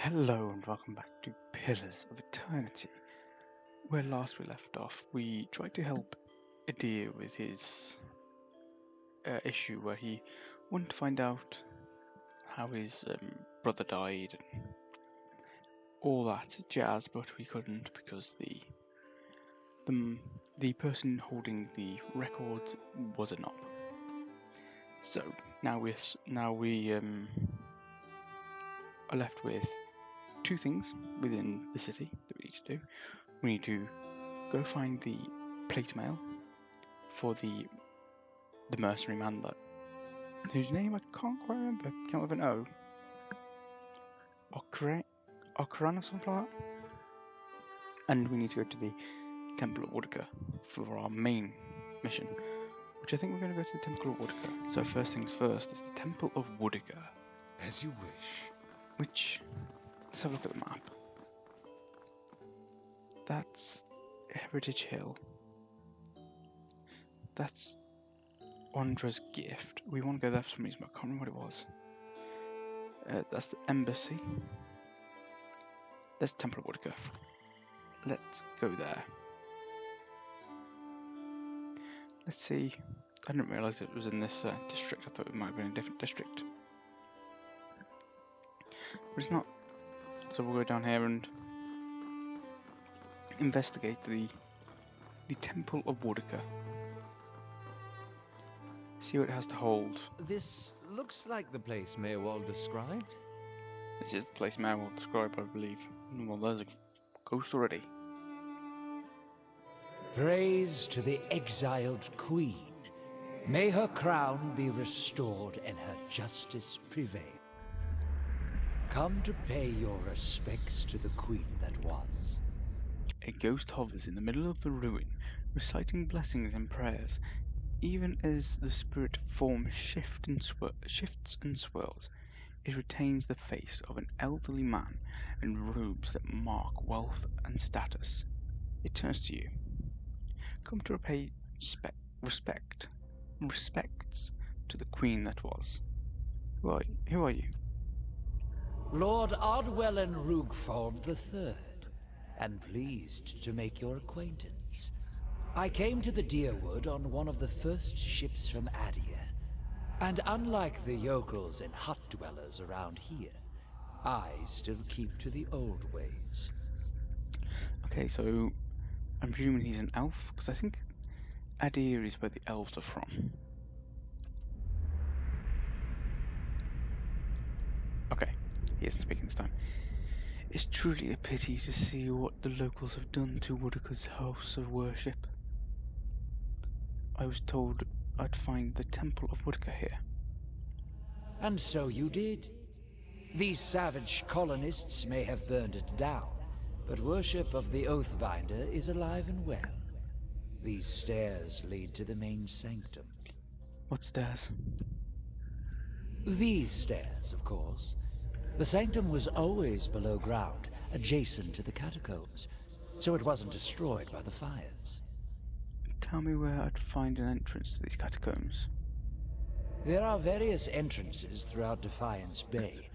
Hello and welcome back to Pillars of Eternity. Where last we left off, we tried to help Adir with his issue where he wanted to find out how his brother died and all that jazz, but we couldn't because the person holding the record was a knob. So now we are left with two things within the city that we need to do. We need to go find the plate mail for the mercenary man whose name I can't quite remember. Can't with an O. Okran or something like that. And we need to go to the Temple of Woodaka for our main mission, which I think we're going to go to the Temple of Woodaka. So first things first is the Temple of Woodaka. As you wish. Which, let's have a look at the map. That's Heritage Hill. That's Ondra's gift. We want to go there for some reason, but I can't remember what it was. That's the embassy. There's Temple of Woodaka. Let's go there. Let's see. I didn't realise it was in this district. I thought it might have been in a different district. But it's not. So we'll go down here and investigate the Temple of Woodaka. See what it has to hold. This looks like the place Maywald described. This is the place Maywald described, I believe. Well, there's a ghost already. Praise to the exiled queen. May her crown be restored and her justice prevail. Come to pay your respects to the queen that was. A ghost hovers in the middle of the ruin, reciting blessings and prayers. Even as the spirit form shifts and swirls, it retains the face of an elderly man in robes that mark wealth and status. It turns to you. Come to repay respects to the queen that was. Who are you? Lord Ardwellen Rugfold III, and pleased to make your acquaintance. I came to the Deerwood on one of the first ships from Adir, and unlike the yokels and hut dwellers around here, I still keep to the old ways. Okay, so I'm presuming he's an elf, because I think Adir is where the elves are from. Okay, he isn't speaking this time. It's truly a pity to see what the locals have done to Woodaka's house of worship. I was told I'd find the Temple of Woodaka here. And so you did. These savage colonists may have burned it down, but worship of the Oathbinder is alive and well. These stairs lead to the main sanctum. What stairs? These stairs, of course. The sanctum was always below ground, adjacent to the catacombs, so it wasn't destroyed by the fires. Tell me where I'd find an entrance to these catacombs. There are various entrances throughout Defiance Bay,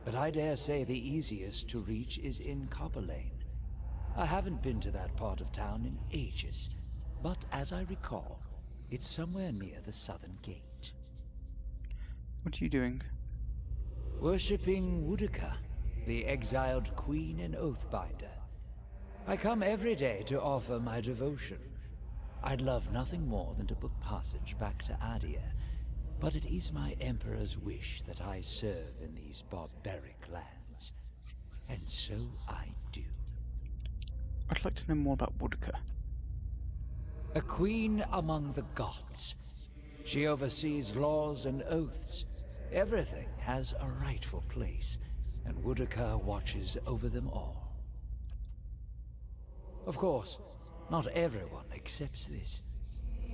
but I dare say the easiest to reach is in Copper Lane. I haven't been to that part of town in ages, but as I recall, it's somewhere near the southern gate. What are you doing? Worshipping Woodaka, the exiled queen and Oathbinder. I come every day to offer my devotion. I'd love nothing more than to book passage back to Adir, but it is my Emperor's wish that I serve in these barbaric lands. And so I do. I'd like to know more about Woodaka. A queen among the gods. She oversees laws and oaths. Everything has a rightful place, and Woodaka watches over them all. Of course, not everyone accepts this.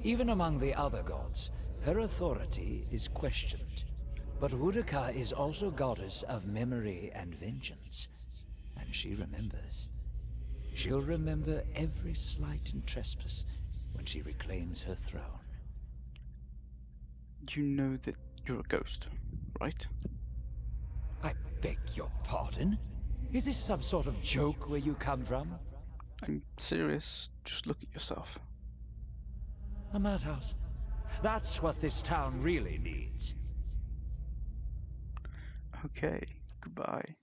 Even among the other gods, her authority is questioned. But Woodaka is also goddess of memory and vengeance, and she remembers. She'll remember every slight and trespass when she reclaims her throne. You know that you're a ghost, right? I beg your pardon? Is this some sort of joke where you come from? I'm serious. Just look at yourself. A madhouse. That's what this town really needs. Okay, goodbye.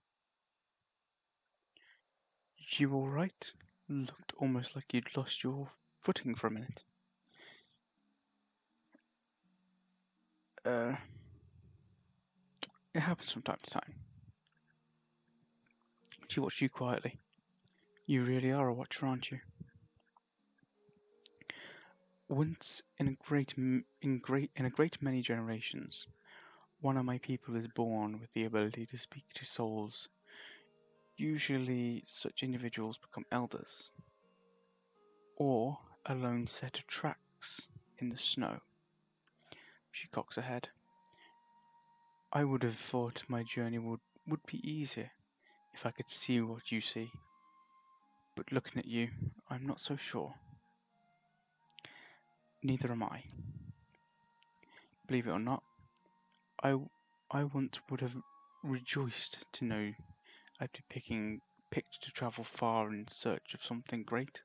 You alright? Looked almost like you'd lost your footing for a minute. It happens from time to time. She watched you quietly. You really are a watcher, aren't you? Once in a great many generations, one of my people is born with the ability to speak to souls. Usually, such individuals become elders, or a lone set of tracks in the snow. She cocks her head. I would have thought my journey would be easier if I could see what you see. But looking at you, I'm not so sure. Neither am I. Believe it or not, I, I once would have rejoiced to know I'd be picked to travel far in search of something great.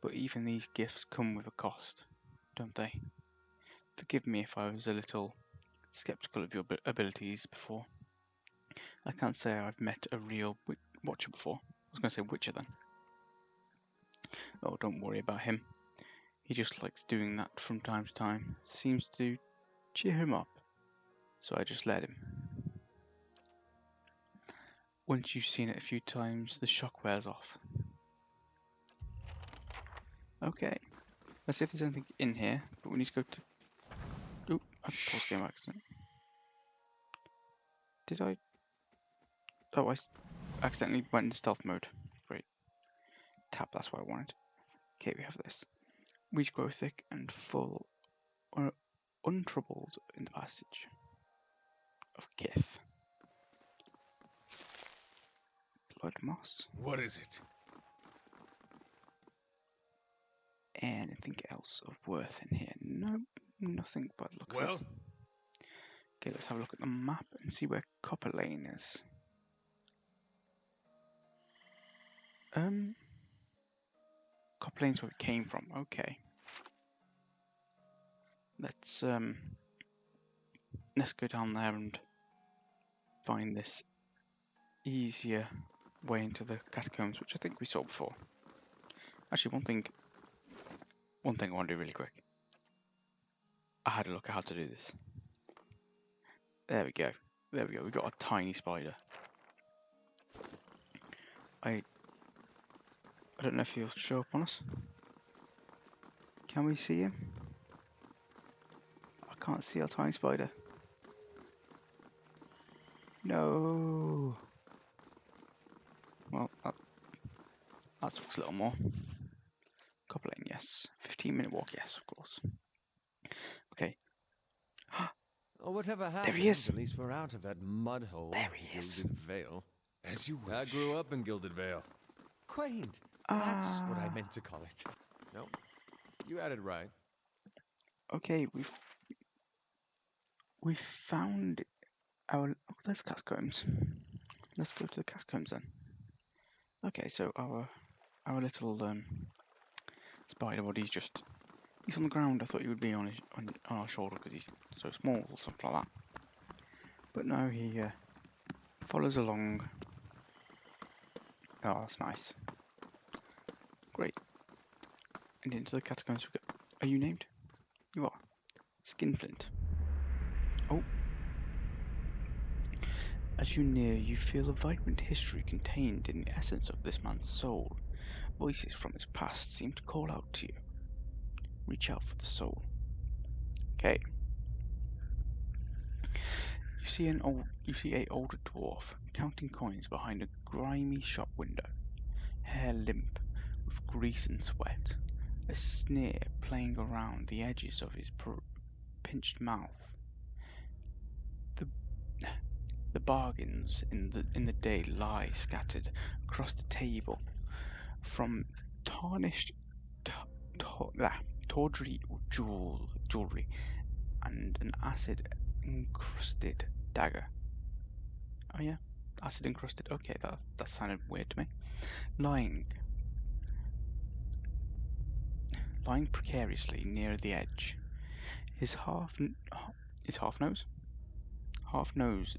But even these gifts come with a cost, don't they? Forgive me if I was a little skeptical of your abilities before. I can't say I've met a real watcher before. I was going to say witcher then. Oh, don't worry about him. He just likes doing that from time to time. Seems to cheer him up. So I just let him. Once you've seen it a few times, the shock wears off. Okay, let's see if there's anything in here, but we need to go to... Oh, I paused the game by accident. Did I? Oh, I accidentally went into stealth mode. Great. Tab, that's what I wanted. Okay, we have this. Weeds grow thick and full, untroubled in the passage of Kith. Blood moss. What is it? Anything else of worth in here? Nope, nothing but looks Well? of. Okay, let's have a look at the map and see where Copper Lane is. Copper Lane's where we came from. Okay. Let's go down there and find this easier way into the catacombs, which I think we saw before. Actually, one thing I want to do really quick. I had a look at how to do this. There we go. There we go. We got a tiny spider. I don't know if he'll show up on us. Can we see him? I can't see our tiny spider. No. Well, that looks a little more. Coupling, yes. 15-minute walk, yes, of course. Okay. Oh, whatever happened, he is. at least we're out of that mud hole. There he is. Gilded Vale. As you wish. I grew up in Gilded Vale. Quaint. That's what I meant to call it. No, you had it right. Okay, we've found our... Oh, there's catacombs. Let's go to the catacombs then. Okay, so our little spider body's just... He's on the ground. I thought he would be on our shoulder because he's so small or something like that. But no, he follows along. Oh, that's nice. Great. And into the catacombs we go. Are you named? You are. Skinflint. Oh. As you near, you feel a vibrant history contained in the essence of this man's soul. Voices from his past seem to call out to you. Reach out for the soul. Okay. You see a older dwarf counting coins behind a grimy shop window, hair limp with grease and sweat, a sneer playing around the edges of his pinched mouth. The bargains in the day lie scattered across the table, from tarnished tawdry jewelry and an acid encrusted dagger. Oh yeah, acid encrusted. Okay, that sounded weird to me. Lying precariously near the edge. His half nose.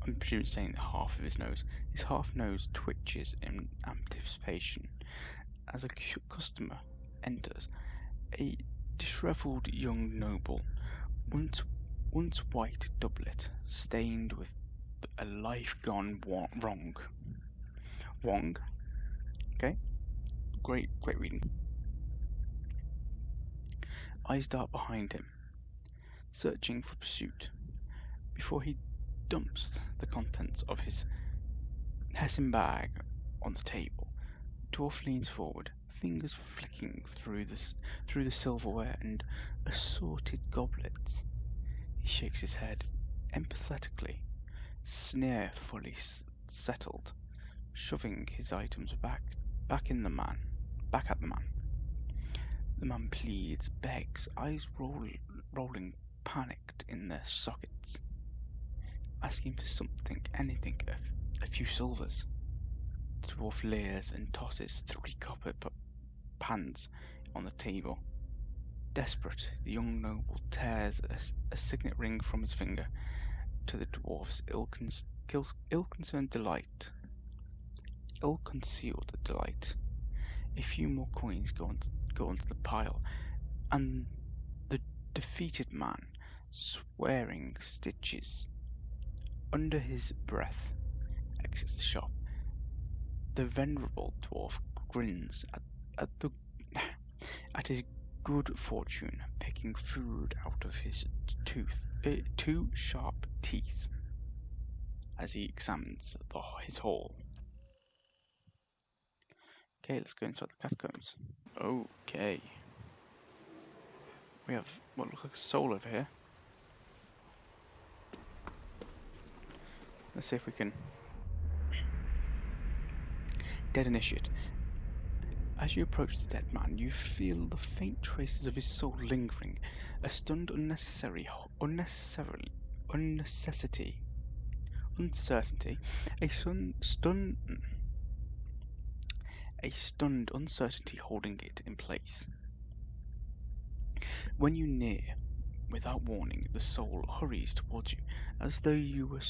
I'm presuming saying half of his nose. His half nose twitches in anticipation as a customer enters. A dishevelled young noble, once white doublet, stained with a life gone wrong. Wrong. Okay. Great reading. Eyes dart behind him, searching for pursuit. Before he dumps the contents of his Hessian bag on the table, dwarf leans forward, fingers flicking through the silverware and assorted goblets. He shakes his head empathetically, sneer fully settled, shoving his items back at the man. The man pleads, begs, eyes rolling panicked in their sockets, asking for something, anything, a few silvers. The dwarf leers and tosses 3 copper pans on the table. Desperate, the young noble tears a signet ring from his finger, to the dwarf's ill-concealed delight. A few more coins go onto the pile, and the defeated man, swearing stitches under his breath, exits the shop. The venerable dwarf grins at his good fortune, picking food out of his 2 sharp teeth as he examines his haul. Okay, let's go inside the catacombs. Okay. We have what looks like a soul over here. Let's see if we can... Dead initiate. As you approach the dead man, you feel the faint traces of his soul lingering, a stunned uncertainty, a stunned uncertainty holding it in place. When you near, without warning, the soul hurries towards you, as though you were a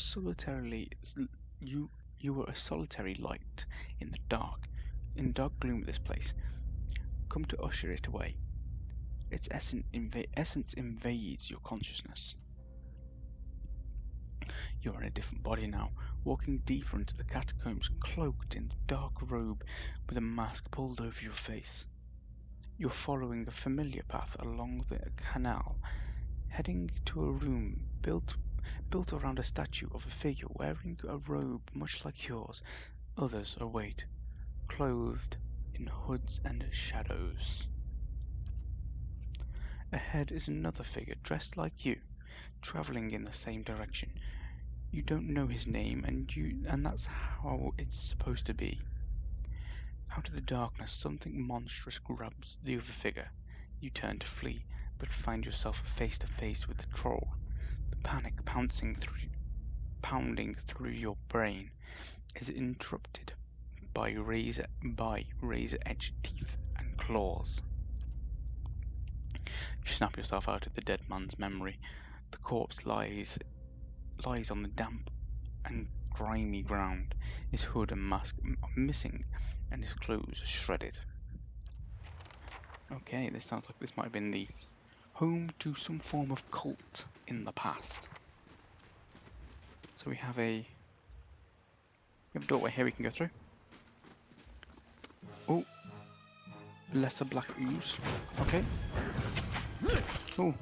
solitary light in the dark gloom of this place, come to usher it away. Its essence invades your consciousness. You're in a different body now, walking deeper into the catacombs, cloaked in a dark robe with a mask pulled over your face. You're following a familiar path along the canal, heading to a room built around a statue of a figure wearing a robe much like yours. Others await, clothed in hoods and shadows. Ahead is another figure dressed like you, traveling in the same direction. You don't know his name, and that's how it's supposed to be. Out of the darkness, something monstrous grabs the other figure. You turn to flee, but find yourself face to face with the troll. The panic pounding through your brain is interrupted by razor-edged teeth and claws. You snap yourself out of the dead man's memory. The corpse lies on the damp and grimy ground, his hood and mask missing, and his clothes shredded. Okay, this sounds like this might have been the home to some form of cult in the past. So we have a doorway here we can go through. Oh, lesser black ooze. Okay. Oh,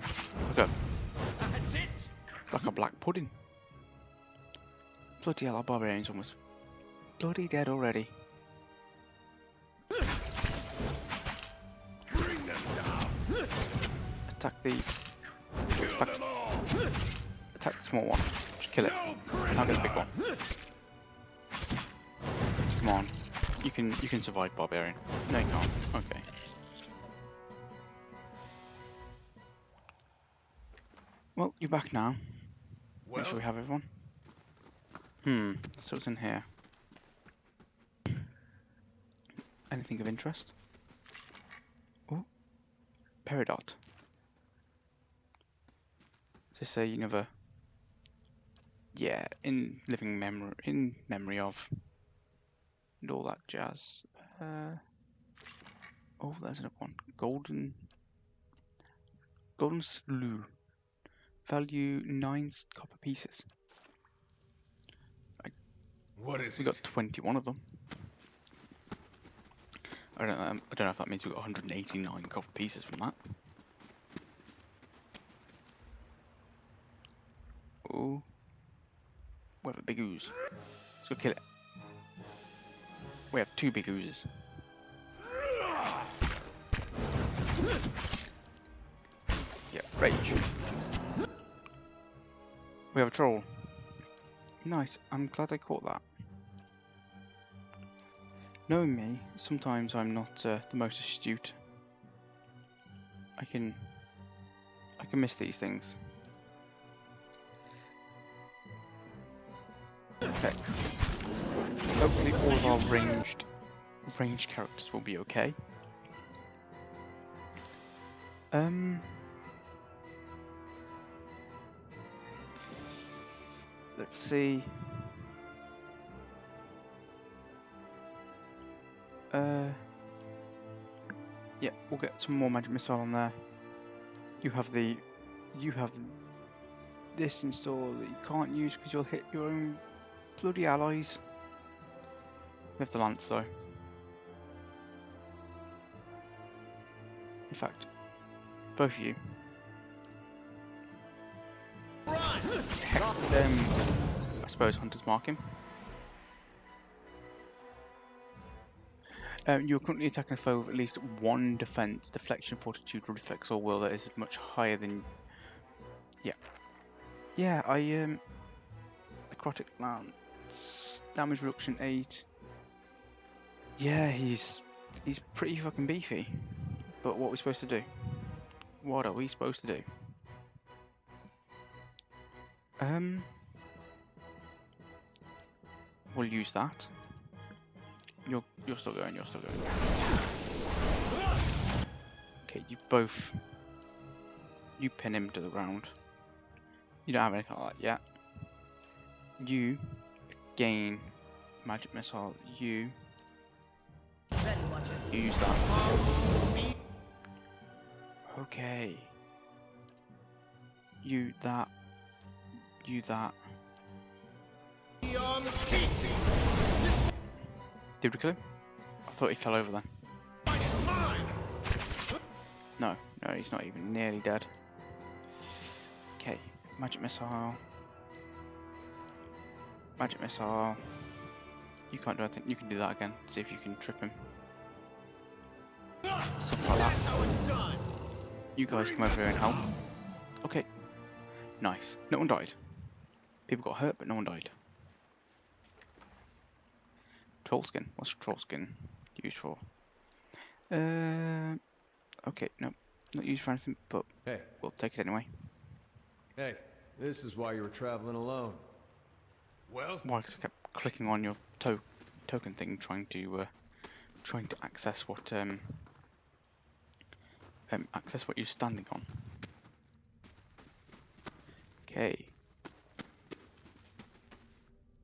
That's it. like a black pudding. Bloody hell, our barbarian's almost bloody dead already. Bring them down. Attack the small one. Just kill it. Now get the big one. Come on. You can survive, barbarian. No, you can't. Okay. Well, you're back now. Make sure we have everyone. So what's in here? Anything of interest? Oh, peridot. Does this say you never? Yeah, in memory of, and all that jazz. Oh, there's another one. Golden Slough. Value 9 copper pieces. What is We got 21 of them. I don't know if that means we got 189 copper pieces from that. Oh, we have a big ooze. Let's go kill it. We have 2 big oozes. Yeah, rage. We have a troll. Nice. I'm glad I caught that. Knowing me, sometimes I'm not the most astute. I can miss these things. Okay. Hopefully all of our ranged characters will be okay. Let's see. Yeah, we'll get some more magic missile on there. You have this install that you can't use because you'll hit your own bloody allies. We have the lance though. In fact, both of you. Heck, I suppose hunters mark him. You're currently attacking a foe with at least 1 defense, deflection, fortitude, reflex, or will that is much higher than. Yeah. Yeah, necrotic lance, damage reduction 8. Yeah, he's pretty fucking beefy. But what are we supposed to do? What are we supposed to do? We'll use that. You're still going. You're still going. Okay, you pin him to the ground. You don't have anything like that yet. You gain magic missile. You use that. Okay. You that. Did we kill him? I thought he fell over then. No, he's not even nearly dead. Okay, magic missile. Magic missile. You can't do anything. You can do that again. See if you can trip him. Something like that. You guys come over here and help. Okay. Nice. No one died. People got hurt, but no one died. Troll skin. What's troll skin used for? Okay, no. Not used for anything, but Hey. we'll take it anyway. Hey, this is why you were traveling alone. Well? Why? Because I kept clicking on your token thing, trying to access what you're standing on. Okay.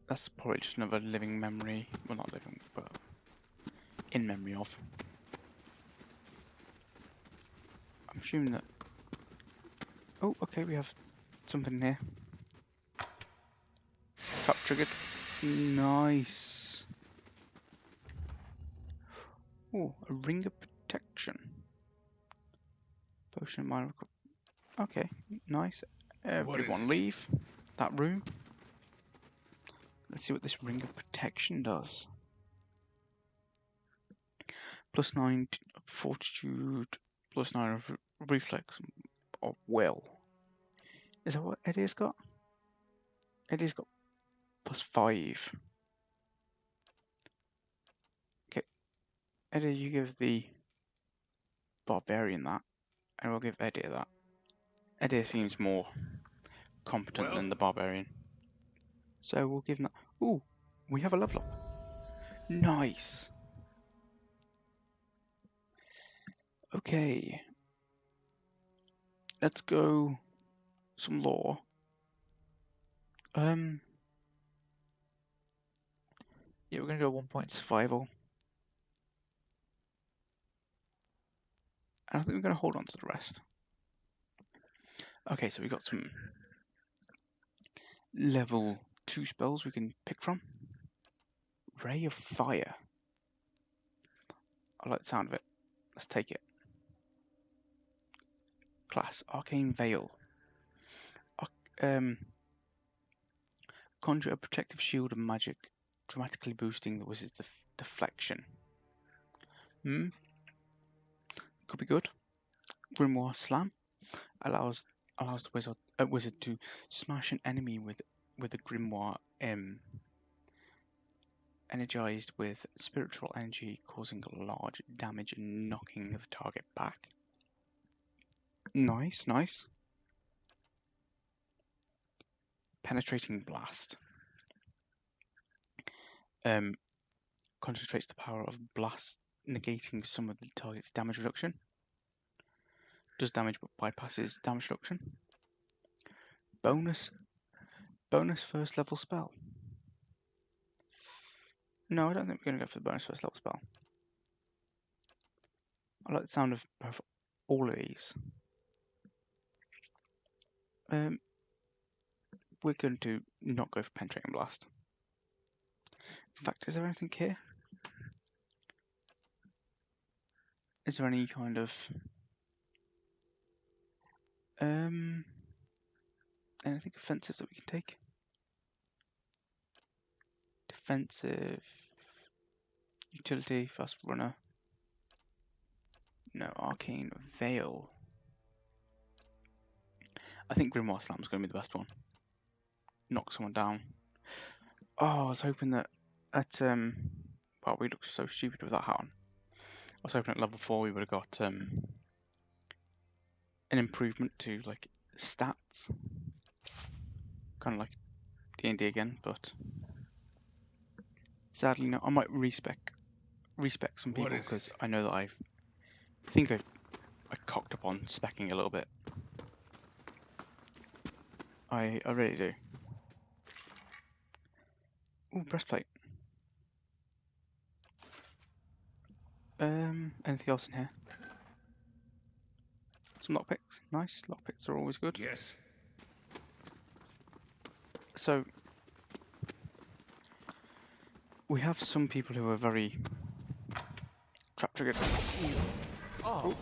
That's probably just another living memory. Well, not living, but in memory of. I'm assuming that. Oh, okay, we have something here. Trap triggered. Nice. Oh, a ring of protection. Potion of minor. Okay, nice. Everyone leave that room. Let's see what this ring of protection does. +9 fortitude, +9 of reflex of will. Is that what Eddie's got? Eddie's got +5. Okay, Eddie, you give the barbarian that, and we'll give Eddie that. Eddie seems more competent than the barbarian, so we'll give him that. Ooh, we have a level up. Nice. Okay. Let's go some lore. Yeah, we're gonna go 1 point survival. And I think we're gonna hold on to the rest. Okay, so we got some level 2 spells we can pick from. Ray of Fire. I like the sound of it. Let's take it. Class Arcane Veil. Conjure a protective shield of magic, dramatically boosting the wizard's deflection. Could be good. Grimoire Slam allows the wizard to smash an enemy with a grimoire energized with spiritual energy, causing large damage and knocking the target back. Nice, nice. Penetrating Blast. Concentrates the power of blast, negating some of the target's damage reduction. Does damage but bypasses damage reduction. Bonus first level spell. No, I don't think we're going to go for the bonus first level spell. I like the sound of all of these. We're going to not go for Penetrating Blast. In fact, is there anything here? Is there any kind of anything offensive that we can take? Defensive, utility, fast runner. No, Arcane Veil. I think Grimoire Slam is going to be the best one. Knock someone down. Oh, I was hoping that at well, we look so stupid with that hat on. I was hoping at level 4 we would have got an improvement to like stats, kind of like D&D again, but sadly no. I might respec some people because I know that I think I cocked up on specking a little bit. I really do. Ooh, breastplate. Anything else in here? Some lockpicks. Nice. Lockpicks are always good. Yes. So we have some people who are very trap triggered. Oh.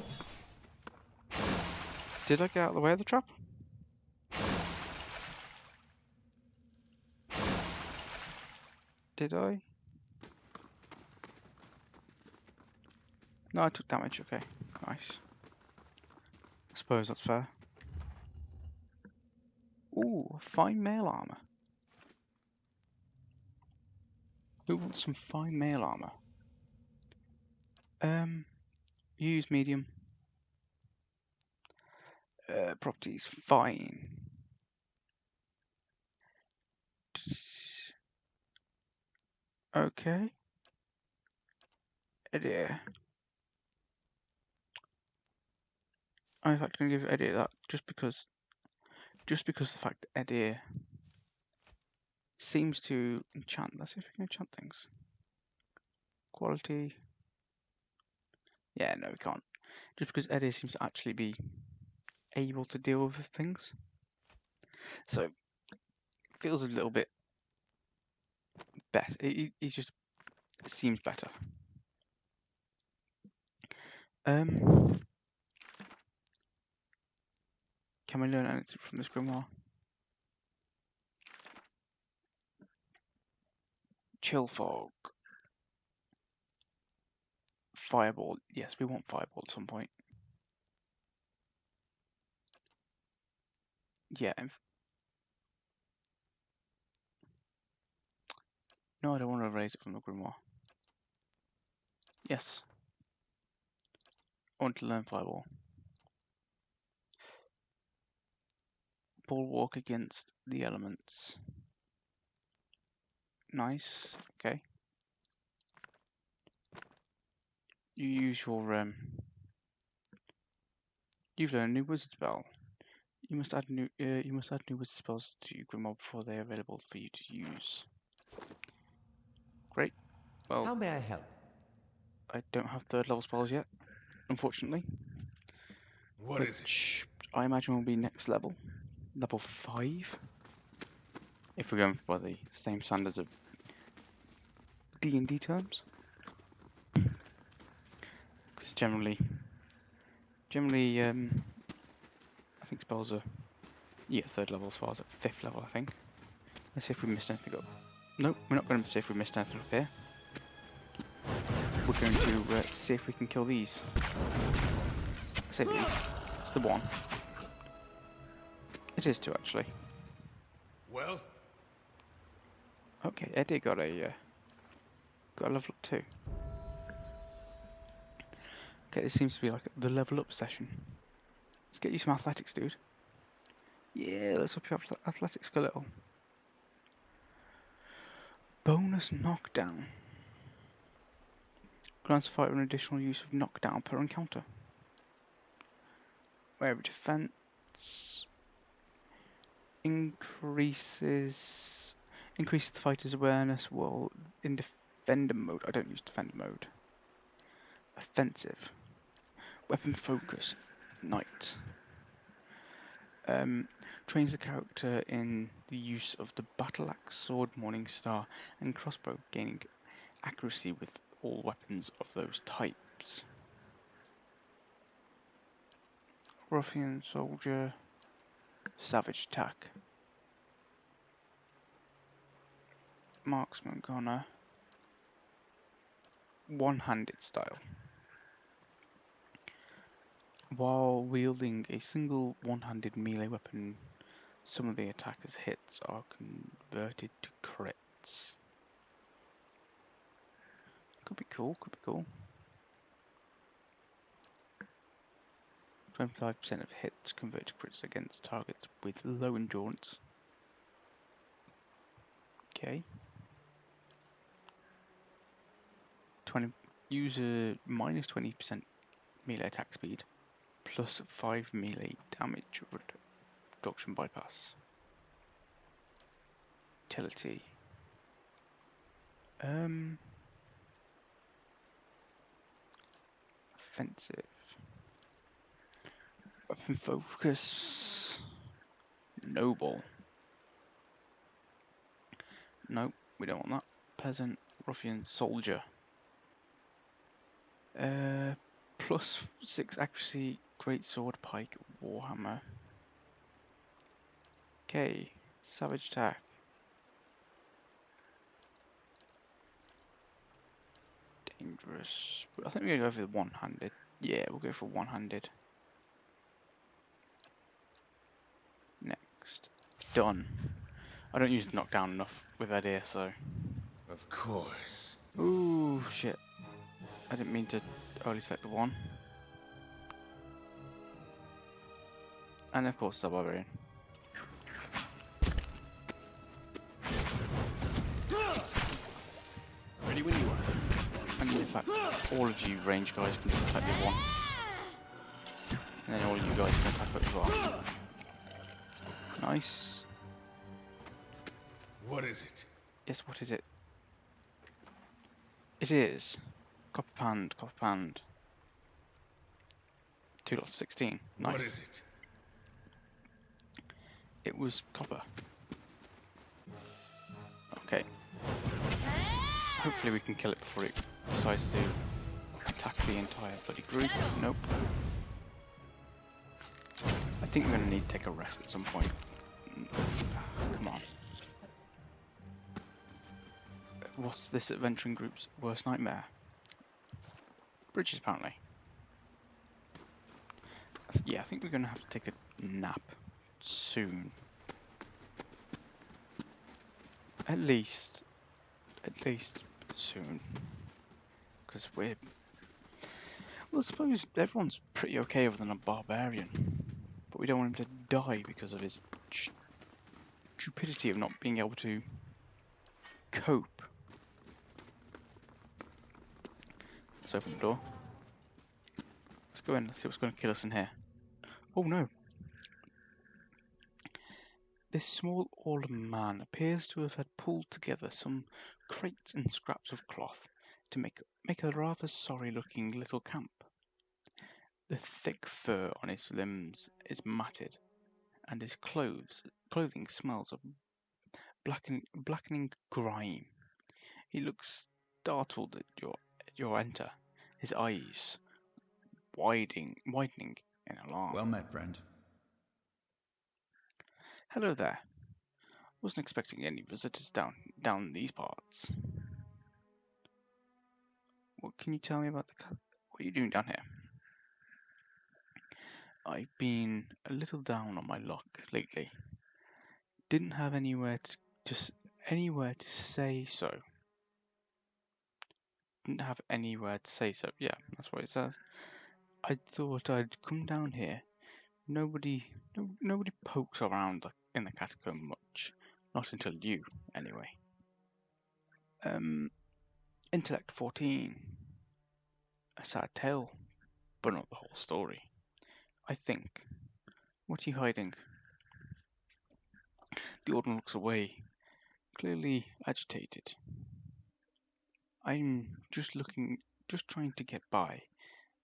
Did I get out of the way of the trap? Did I? No, I took damage. Okay, nice. I suppose that's fair. Ooh, fine mail armor. Who wants some fine mail armor? Use medium. Properties fine. Okay. Idea. I'm in fact going to give Eddie that just because the fact that Eddie seems to enchant. Let's see if we can enchant things. Quality. Yeah, no, we can't. Just because Eddie seems to actually be able to deal with things. So, it feels a little bit better. He's just seems better. Can we learn anything from this grimoire? Chill fog. Fireball. Yes, we want fireball at some point. Yeah. No, I don't want to erase it from the grimoire. Yes. I want to learn fireball. Bulwark against the elements. Nice. Okay. You use your You've learned a new wizard spell. You must add new wizard spells to your grimoire before they are available for you to use. Great. Well, How may I help? I don't have third level spells yet, unfortunately. What is it? Which I imagine will be next level. Level 5. If we're going by the same standards of D&D terms. Because generally, I think spells are, you get third level as far as at 5th level, I think. Let's see if we missed anything up. Nope, we're not going to see if we missed anything up here. We're going to see if we can kill these. I say these. It's the one. It is two, actually. Well? Okay, Eddie got a level up too. Okay, this seems to be like the level up session. Let's get you some athletics, dude. Yeah, let's up your athletics a little. Bonus knockdown. Grants fighter an additional use of knockdown per encounter. Where defense increases the fighter's awareness while in defender mode. I don't use defender mode. Offensive. Weapon focus. Knight. Trains the character in the use of the battle axe, sword, morning star, and crossbow, gaining accuracy with all weapons of those types. Ruffian, soldier, savage attack. Marksman, gunner. One-handed style. While wielding a single one-handed melee weapon, some of the attacker's hits are converted to crits. Could be cool, could be cool. 25% of hits convert to crits against targets with low endurance. Okay. Use a minus 20% melee attack speed, plus 5 melee damage reduction bypass. Utility. Offensive. Weapon focus. Noble. Nope, we don't want that. Peasant, ruffian, soldier. Plus 6 accuracy, greatsword, pike, warhammer. Okay, savage attack. Dangerous. But I think we're gonna go for the one-handed. Yeah, we'll go for one-handed. Next. Done. I don't use knockdown enough with that here, so. Of course. Ooh, shit. I didn't mean to only select the one. And of course the barbarian. Ready when you are. And in fact, all of you range guys can attack the one. And then all of you guys can attack it as well. Nice. What is it? Yes, what is it? It is copper panned, 2.16. Nice. What is it? It was copper. Okay. Hopefully we can kill it before it decides to attack the entire bloody group. Nope. I think we're going to need to take a rest at some point. Come on. What's this adventuring group's worst nightmare? Bridges, apparently. Yeah, I think we're going to have to take a nap soon. At least soon. Because well, I suppose everyone's pretty okay other than a barbarian. But we don't want him to die because of his stupidity of not being able to cope. Let's open the door. Let's go in. Let's see what's going to kill us in here. Oh no! This small older man appears to have had pulled together some crates and scraps of cloth to make a rather sorry-looking little camp. The thick fur on his limbs is matted, and his clothing smells of blackening grime. He looks startled at your enter, his eyes widening in alarm. Well met, friend. Hello there. Wasn't expecting any visitors down these parts. What can you tell me about what are you doing down here? I've been a little down on my luck lately. Didn't have anywhere to say so. Didn't have anywhere to say so. Yeah, that's what it says. I thought I'd come down here. Nobody pokes around in the catacomb much. Not until you, anyway. Intellect 14. A sad tale, but not the whole story. I think. What are you hiding? The Ordinal looks away, clearly agitated. I'm just trying to get by.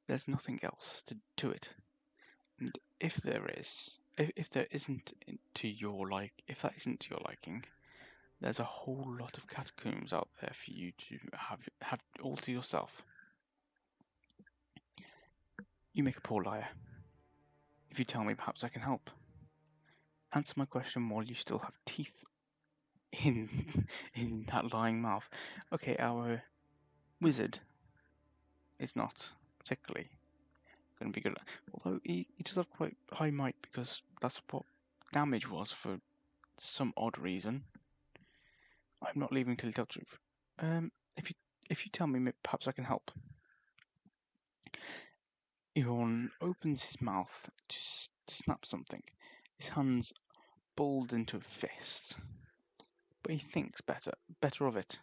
There's nothing else to it. And if there isn't if that isn't to your liking, there's a whole lot of catacombs out there for you to have all to yourself. You make a poor liar. If you tell me, perhaps I can help. Answer my question while you still have teeth in that lying mouth. Okay, our wizard is not particularly going to be good. Although he does have quite high might because that's what damage was for some odd reason. I'm not leaving till you tell the truth. If you tell me, perhaps I can help. Iorn opens his mouth to snap something. His hands balled into a fist. But he thinks better of it.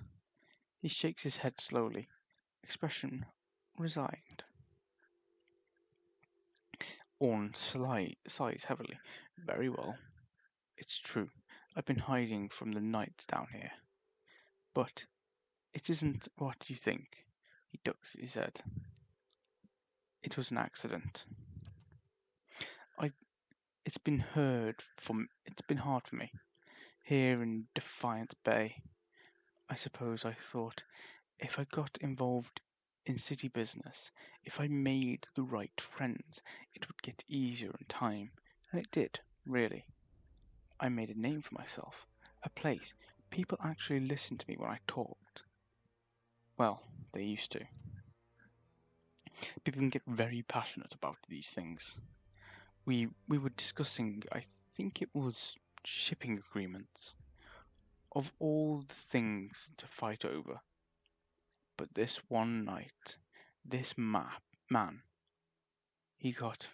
He shakes his head slowly, expression resigned. Orn sighs heavily. Very well. It's true. I've been hiding from the knights down here. But it isn't what you think. He ducks his head. It was an accident. It's been hard for me here in Defiant Bay. I suppose I thought if I got involved in city business, if I made the right friends, it would get easier in time, and it did, really. I made a name for myself, a place. People actually listened to me when I talked. Well, they used to. People can get very passionate about these things. We were discussing, I think it was shipping agreements, of all the things to fight over. But this one night, this man, he got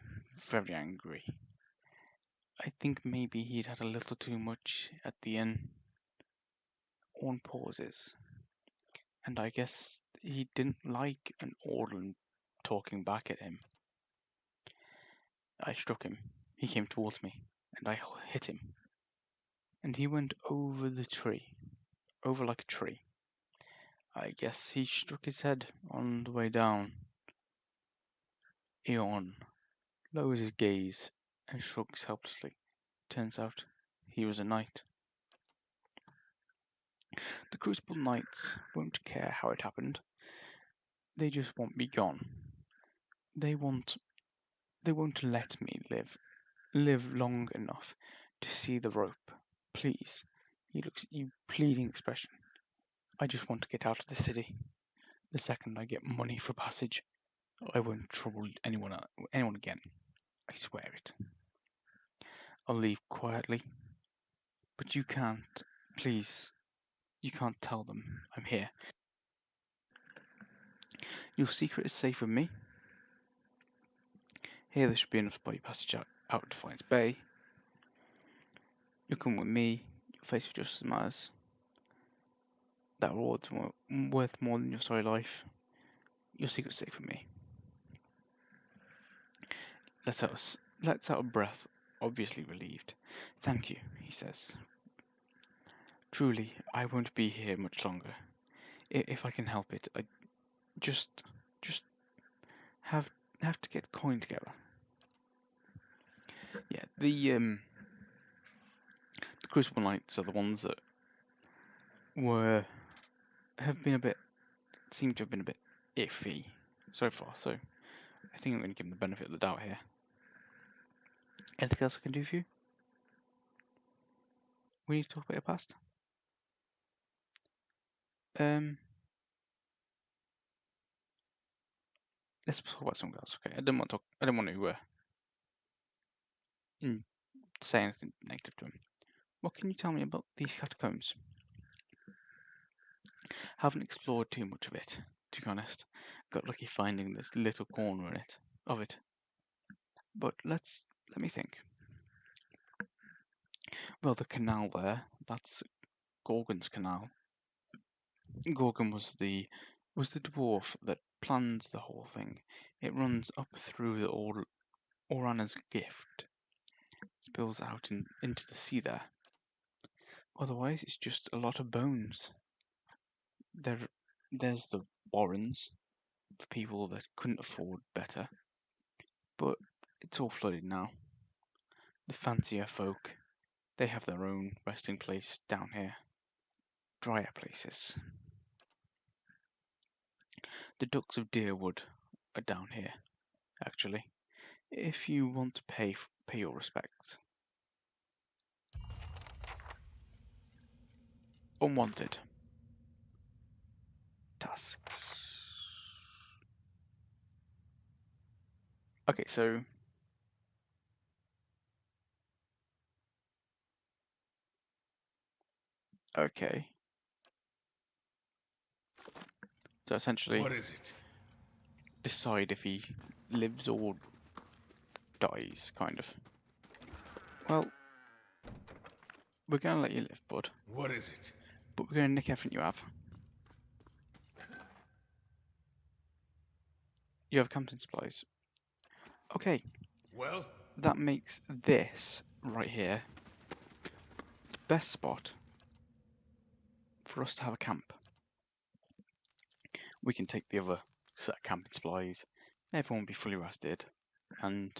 very angry. I think maybe he'd had a little too much at the inn. Orn pauses, and I guess he didn't like an Orlan talking back at him. I struck him. He came towards me, and I hit him. And he went over like a tree. I guess he struck his head on the way down. Eon lowers his gaze and shrugs helplessly. Turns out he was a knight. The Crucible Knights won't care how it happened. They just want me gone. They won't let me live long enough to see the rope. Please. He looks at you, pleading expression. I just want to get out of the city. The second I get money for passage, I won't trouble anyone again. I swear it. I'll leave quietly. But you can't. Please. You can't tell them I'm here. Your secret is safe with me. Here there should be enough body passage out of Defiance Bay. You'll come with me. You'll face with Justice Myers. That reward's worth more than your sorry life. Your secret's safe with me. Lets out a breath, obviously relieved. Thank you, he says. Truly, I won't be here much longer. If I can help it, I just have to get coin together. Yeah, the Crucible Knights are the ones that seem to have been a bit iffy so far, so I think I'm going to give them the benefit of the doubt here. Anything else I can do for you? We need to talk about your past? Let's talk about something else, okay? I don't want to say anything negative to him. What can you tell me about these catacombs? Haven't explored too much of it, to be honest. Got lucky finding this little corner of it. But let me think. Well, the canal there, that's Gorgon's canal. Gorgon was the dwarf that planned the whole thing. It runs up through the Orana's gift. Spills out into the sea there. Otherwise, it's just a lot of bones. There's the warrens for people that couldn't afford better, but it's all flooded now. The fancier folk, they have their own resting place down here. Drier places. The ducks of Deerwood are down here, actually, if you want to pay your respects. Unwanted tasks. Okay, so okay. So essentially, What is it? decide if he lives or dies, kind of. Well, we're gonna let you live, bud. What is it? But we're gonna nick everything you have. You have captain supplies. Okay. Well? That makes this right here best spot for us to have a camp. We can take the other set of camping supplies. Everyone will be fully rested, and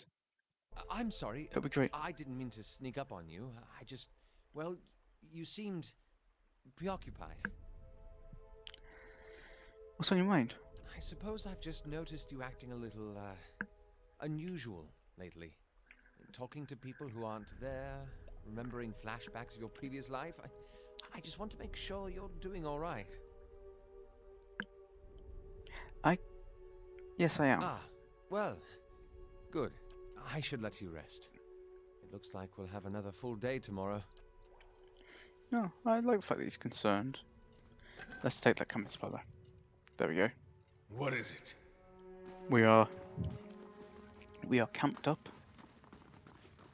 I'm sorry. it'll be great. I didn't mean to sneak up on you. I just... Well, you seemed preoccupied. What's on your mind? I suppose I've just noticed you acting a little, unusual lately. Talking to people who aren't there, remembering flashbacks of your previous life. I just want to make sure you're doing all right. Yes, I am. Ah, well, good. I should let you rest. It looks like we'll have another full day tomorrow. No, I like the fact that he's concerned. Let's take that camping supply there. There we go. What is it? We are camped up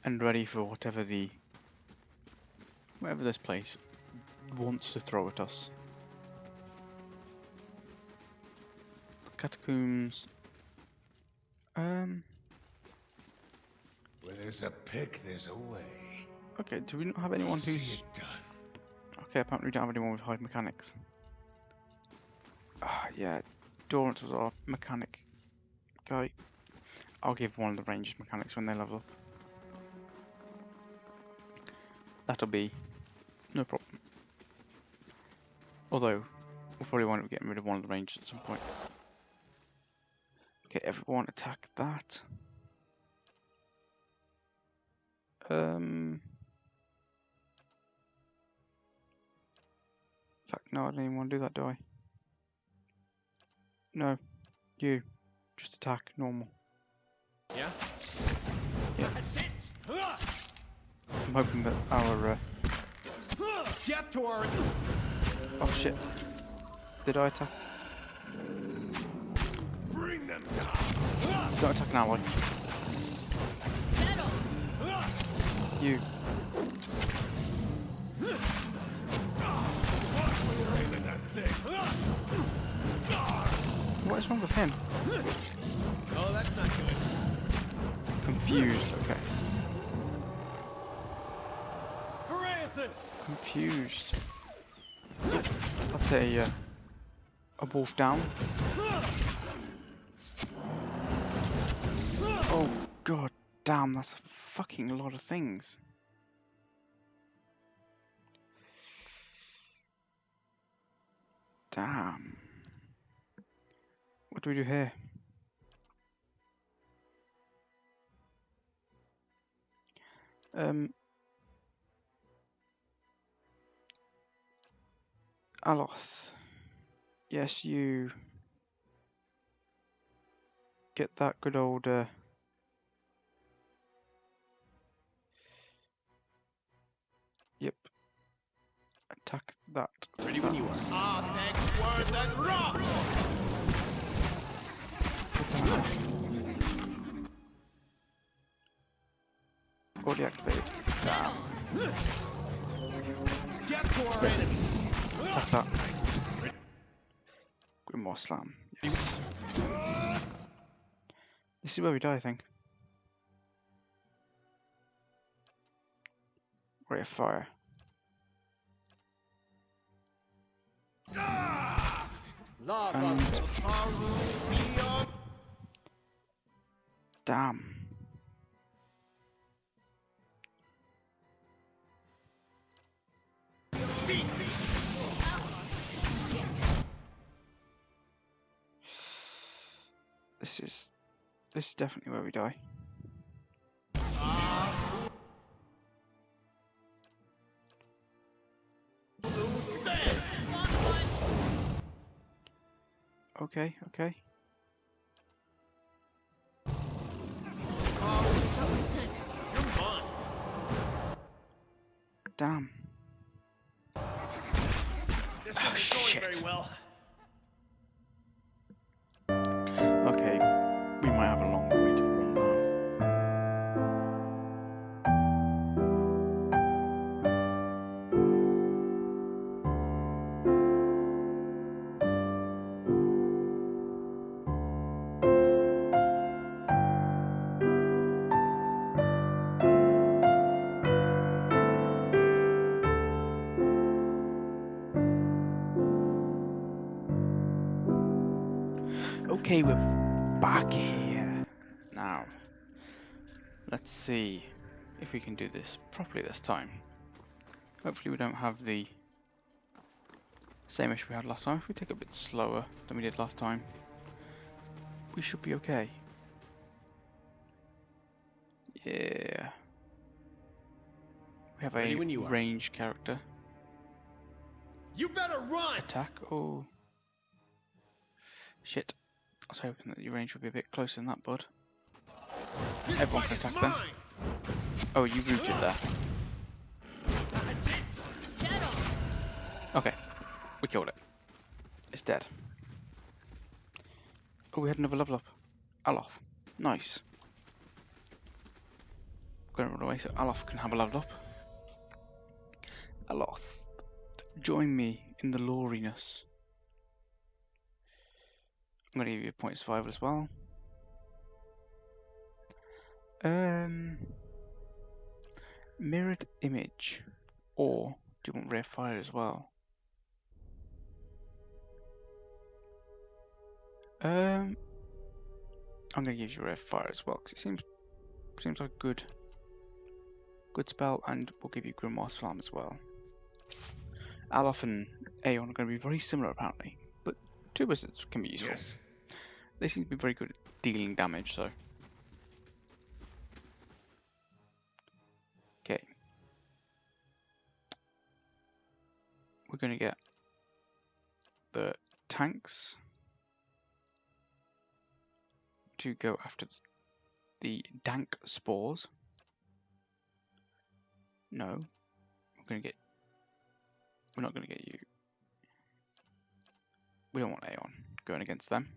and ready for whatever this place wants to throw at us. The catacombs. Where there's a pick, there's a way. Okay, do we not have anyone See who's... it done. Okay, apparently we don't have anyone with high mechanics. Ah, yeah, Dorrance was our mechanic guy. I'll give one of the ranged mechanics when they level up. That'll be no problem. Although, we'll probably wind up getting rid of one of the rangers at some point. Okay, everyone attack that. In fact, no, I don't even want to do that, do I? No, you. Just attack, normal. Yeah? Yeah. That's it! I'm hoping that our... Get to our... Oh shit. Did I attack? Bring them down! Don't attack an ally. You. What is wrong with him? Oh, that's not good. Confused, okay. Parathis! Confused. That's a wolf down. Oh god damn, that's a fucking lot of things. Damn. What do we do here? Aloth. Yes, you get that good old yep. Attack that. Ready when you are. Ah, thanks, words and rock! Already activated. Damn. Death to our enemies! Attack that. Grimoire Slam. Yes. This is where we die, I think. Ray of Fire. And damn. This is definitely where we die. Okay, okay. Damn. This isn't going very well. Okay, we might have a long way to run now. Okay, we're back here. Now, let's see if we can do this properly this time. Hopefully we don't have the same issue we had last time. If we take it a bit slower than we did last time, we should be okay. Yeah. We have a ranged character. You better run! Attack. Oh. Shit. I was hoping that your range would be a bit closer than that, bud. Everyone can attack then. Oh, you rooted there. That's it! Okay. We killed it. It's dead. Oh, we had another level up. Aloth. Nice. I'm gonna run away so Aloth can have a level up. Aloth. Join me in the loriness. I'm gonna give you a point of survival as well. Mirrored image. Or do you want rare fire as well? I'm gonna give you rare fire as well because it seems like a good spell, and we'll give you Grimoire Slam as well. Aloth and Aeon are going to be very similar apparently, but two wizards can be useful. Yes. They seem to be very good at dealing damage, so. Okay. We're going to get the tanks to go after the dank spores. No. We're not going to get you. We don't want Aeon going against them.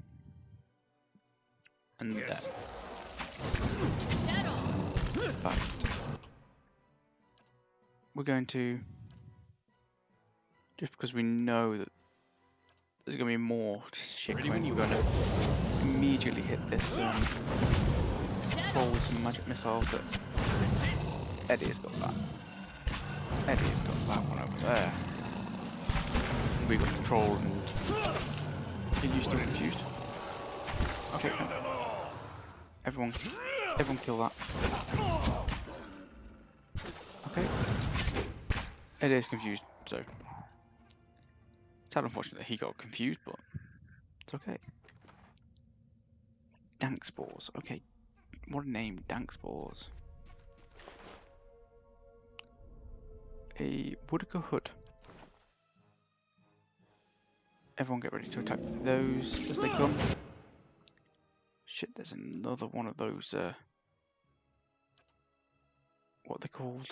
And Yes. But we're going to, just because we know that there's going to be more shit coming. We're going to immediately hit this troll with some magic missiles that Eddie's got that. Eddie's got that one over there. We got the troll and... Are you still confused? Okay, no. Everyone kill that. Okay. Eddie's confused, so... It's sad unfortunate that he got confused, but it's okay. Dank spores. Okay. What a name, Dank spores. A Woodica hood. Everyone get ready to attack those as they come. Shit, there's another one of those, what they're called?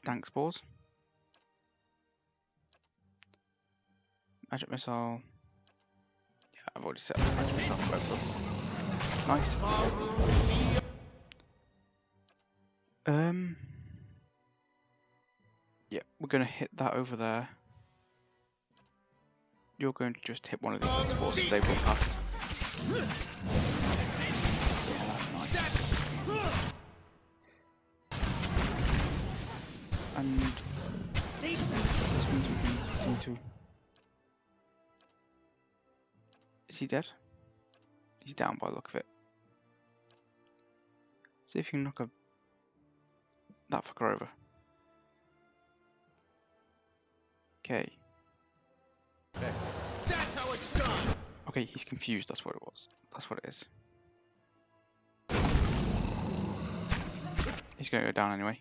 Dank spores. Magic missile. Yeah, I've already set up the magic missile for both of them. Nice. Yeah, we're gonna hit that over there. You're going to just hit one of these spores as they run past. Yeah, that's nice. And this means we can continue to... Is he dead? He's down by the look of it. See if you can knock that fucker over. Okay. That's how it's done. Okay, he's confused, that's what it was. That's what it is. He's gonna go down anyway.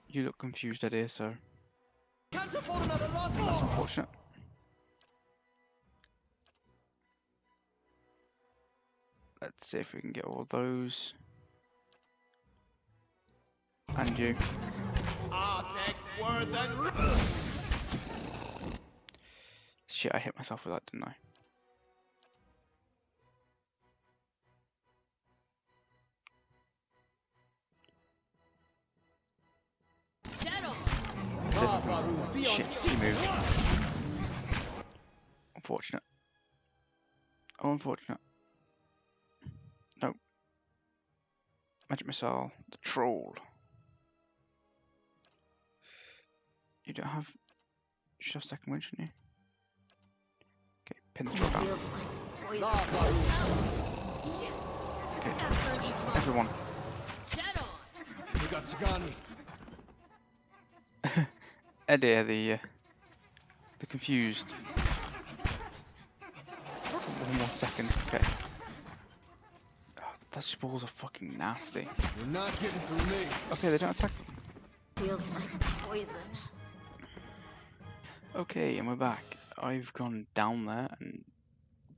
You look confused, Eddie, so... Can't afford another lot more. That's unfortunate. Let's see if we can get all those. And you. Shit, I hit myself with that, didn't I? Shit, he moved. Unfortunate. Oh, unfortunate. No. Magic missile. The troll. You don't have... You should have second wind, shouldn't you? Okay, pin the troll down. Okay, everyone. We got Sagani. Eddie, the confused. One more second, okay. Oh, those spores are fucking nasty. You're not getting through me. Okay, they don't attack them. Feels like poison. Okay, and we're back. I've gone down there and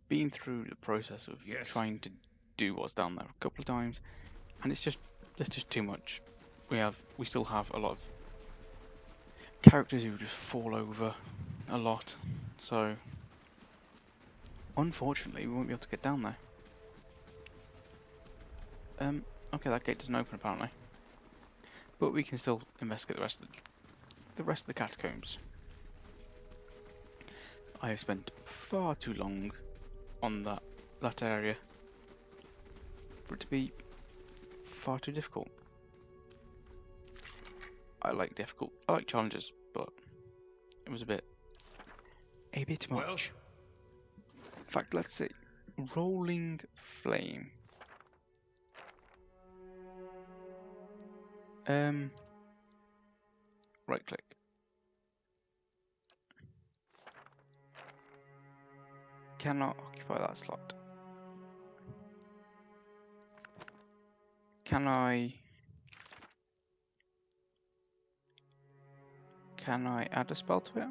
been through the process of trying to do what's down there a couple of times, and it's just too much. We still have a lot of characters who just fall over a lot, so unfortunately we won't be able to get down there. Okay, that gate doesn't open apparently, but we can still investigate the rest of the catacombs. I have spent far too long on that area for it to be far too difficult. I like challenges, but it was a bit much. In fact, let's see. Rolling flame. Right click. Cannot occupy that slot. Can I add a spell to it?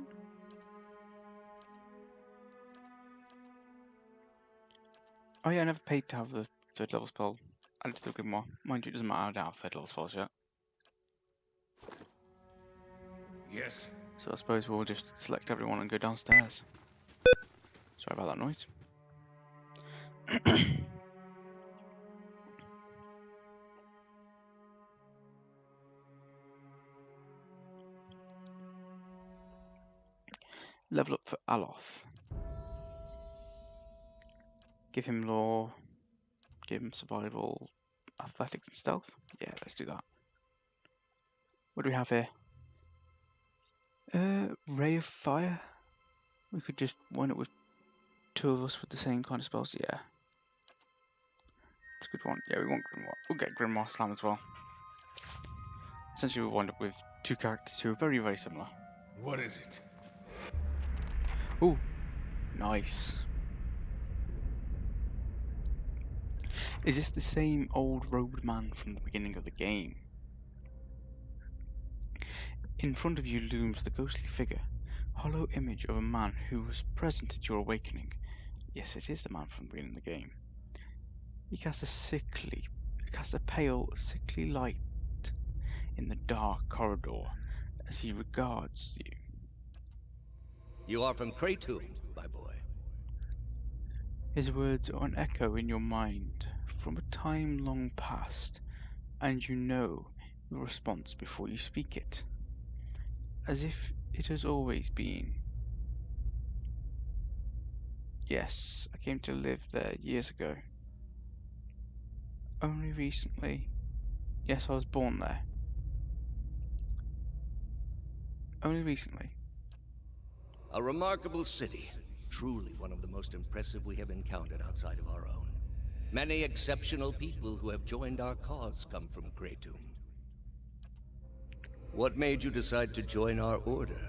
Oh yeah, I never paid to have the third level spell added to the grimoire. Mind you, it doesn't matter, I don't have third level spells yet. Yes. So I suppose we'll just select everyone and go downstairs. Sorry about that noise. Level up for Aloth. Give him law, give him survival, athletics and stealth. Yeah, let's do that. What do we have here? Ray of Fire. We could just wind up with two of us with the same kind of spells. Yeah, it's a good one. Yeah, we want Grimoire. We'll get Grimoire Slam as well. Essentially, we'll wind up with two characters who are very, very similar. What is it? Ooh, nice. Is this the same old robed man from the beginning of the game? In front of you looms the ghostly figure, hollow image of a man who was present at your awakening. Yes, it is the man from the beginning of the game. He casts a pale, sickly light in the dark corridor as he regards you. You are from Kratom, my boy. His words are an echo in your mind from a time long past, and you know your response before you speak it, as if it has always been. Yes, I came to live there years ago. Only recently. Yes, I was born there. Only recently. A remarkable city. Truly one of the most impressive we have encountered outside of our own. Many exceptional people who have joined our cause come from Kratom. What made you decide to join our order?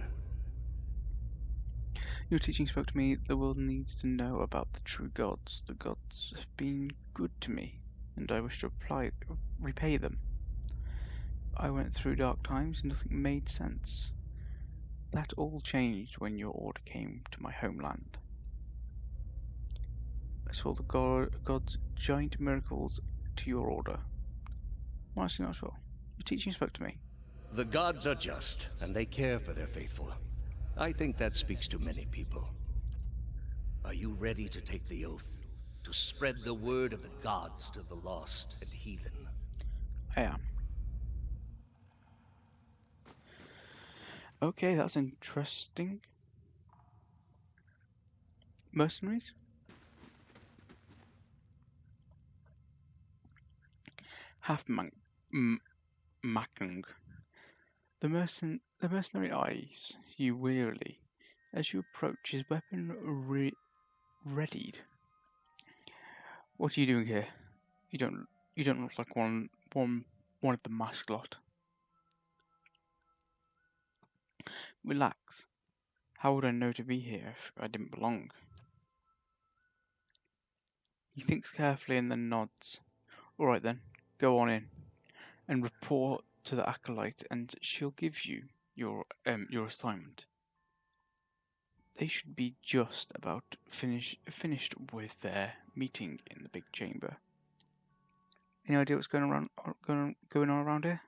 Your teaching spoke to me. The world needs to know about the true gods. The gods have been good to me, and I wish to repay them. I went through dark times and nothing made sense. That all changed when your order came to my homeland. I saw the gods' giant miracles to your order. I'm honestly not sure. Your teaching spoke to me. The gods are just, and they care for their faithful. I think that speaks to many people. Are you ready to take the oath? To spread the word of the gods to the lost and heathen? I am. Okay, that's interesting. Mercenaries? Makung. The mercenary eyes you wearily as you approach, his weapon readied. What are you doing here? You don't look like one of the masked lot. Relax. How would I know to be here if I didn't belong? He thinks carefully and then nods. All right then, go on in and report to the acolyte, and she'll give you your assignment. They should be just about finished with their meeting in the big chamber. Any idea what's going on around here?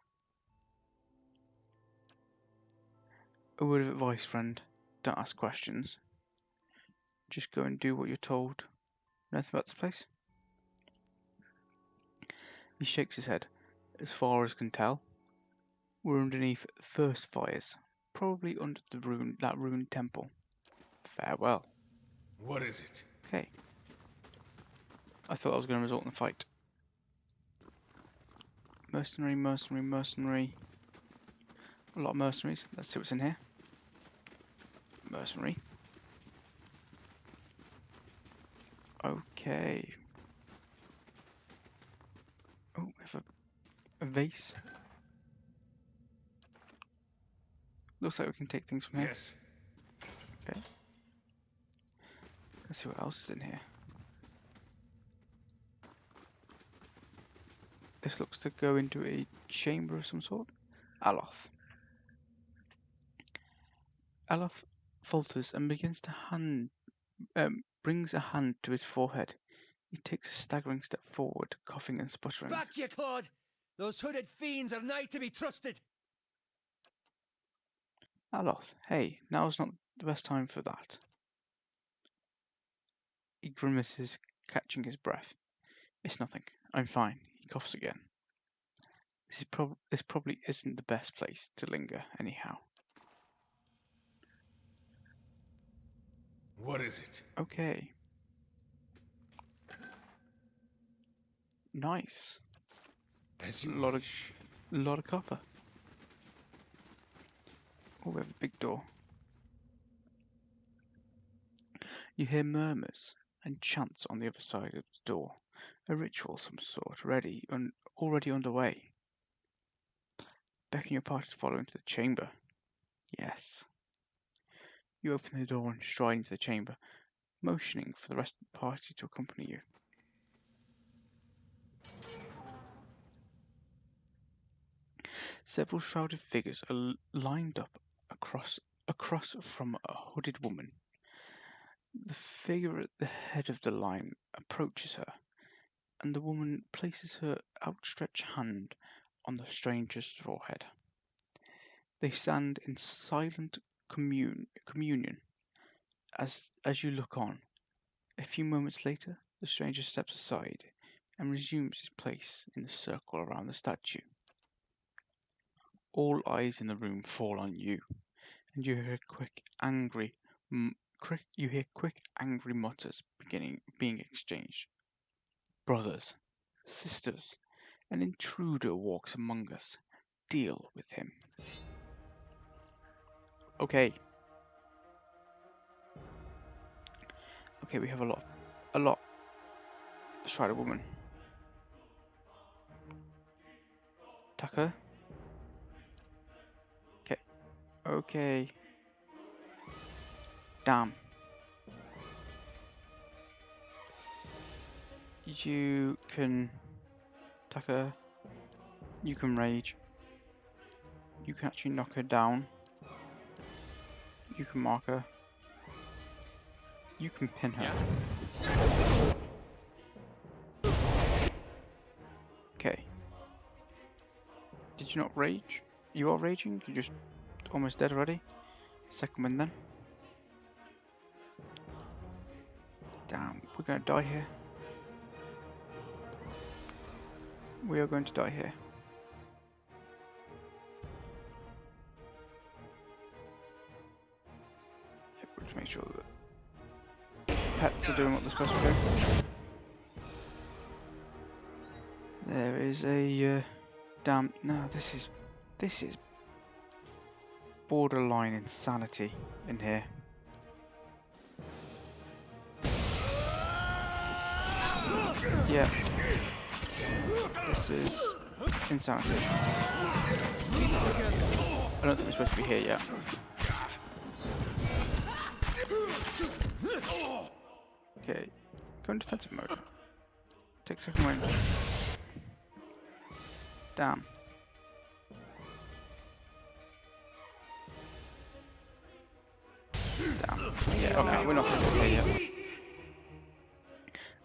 A word of advice, friend. Don't ask questions. Just go and do what you're told. Know anything about this place? He shakes his head. As far as can tell, we're underneath first fires, probably under that ruined temple. Farewell. What is it? Okay. I thought I was going to result in a fight. Mercenary. A lot of mercenaries. Let's see what's in here. Mercenary. Okay. Oh, we have a vase. Looks like we can take things from here. Yes. Okay. Let's see what else is in here. This looks to go into a chamber of some sort. Aloth. Aloth falters and begins to brings a hand to his forehead. He takes a staggering step forward, coughing and sputtering. Back, ye clod! Those hooded fiends are nigh to be trusted! Aloth, hey, now's not the best time for that. He grimaces, catching his breath. It's nothing. I'm fine. He coughs again. This probably isn't the best place to linger, anyhow. What is it? Okay. Nice. As A you lot of wish. copper. Oh, we have a big door. You hear murmurs and chants on the other side of the door. A ritual of some sort, already underway. Beckon your party to follow into the chamber. Yes. You open the door and stride into the chamber, motioning for the rest of the party to accompany you. Several shrouded figures are lined up across from a hooded woman. The figure at the head of the line approaches her, and the woman places her outstretched hand on the stranger's forehead. They stand in silent communion as you look on. A few moments later, the stranger steps aside and resumes his place in the circle around the statue. All eyes in the room fall on you, and you hear quick, angry mutters being exchanged. Brothers, sisters, an intruder walks among us. Deal with him. Okay. Okay, we have a lot. Let's try the woman. Tucker. Okay. Okay. Damn. You can... Tucker. You can rage. You can actually knock her down. You can mark her. You can pin her. Okay. Did you not rage? You are raging? You're just almost dead already? Second win then. Damn, we're gonna die here. We are going to die here. Yep, we'll just make sure that pets are doing what they're supposed to do. There is a damn. No, this is borderline insanity in here. Yeah. This is insanity. I don't think we're supposed to be here yet. Okay. Go in defensive mode. Take second wind. Damn. Damn. Yeah, okay, we're not supposed to be here yet.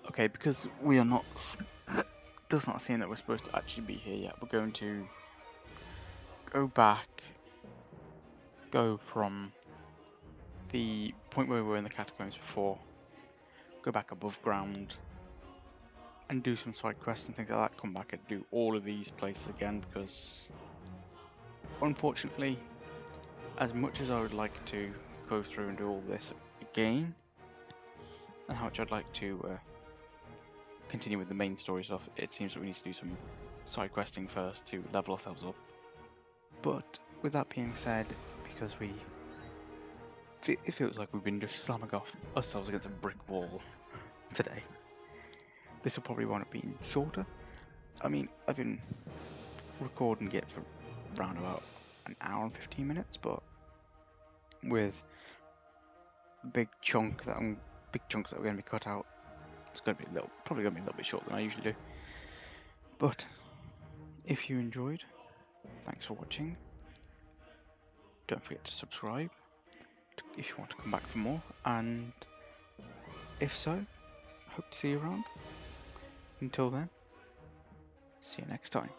Okay, because we are not... does not seem that we're supposed to actually be here yet. We're going to go back, go from the point where we were in the catacombs before, go back above ground, and do some side quests and things like that. Come back and do all of these places again, because unfortunately, as much as I would like to go through and do all this again, and how much I'd like to continue with the main story stuff, it seems that we need to do some side questing first to level ourselves up. But with that being said, because it feels like we've been just slamming off ourselves against a brick wall today, this will probably wind up being shorter. I mean, I've been recording it for around about an hour and 15 minutes, but with big chunks that are going to be cut out, it's going to be probably going to be a little bit shorter than I usually do. But if you enjoyed, thanks for watching. Don't forget to subscribe if you want to come back for more, and if so, hope to see you around. Until then, see you next time.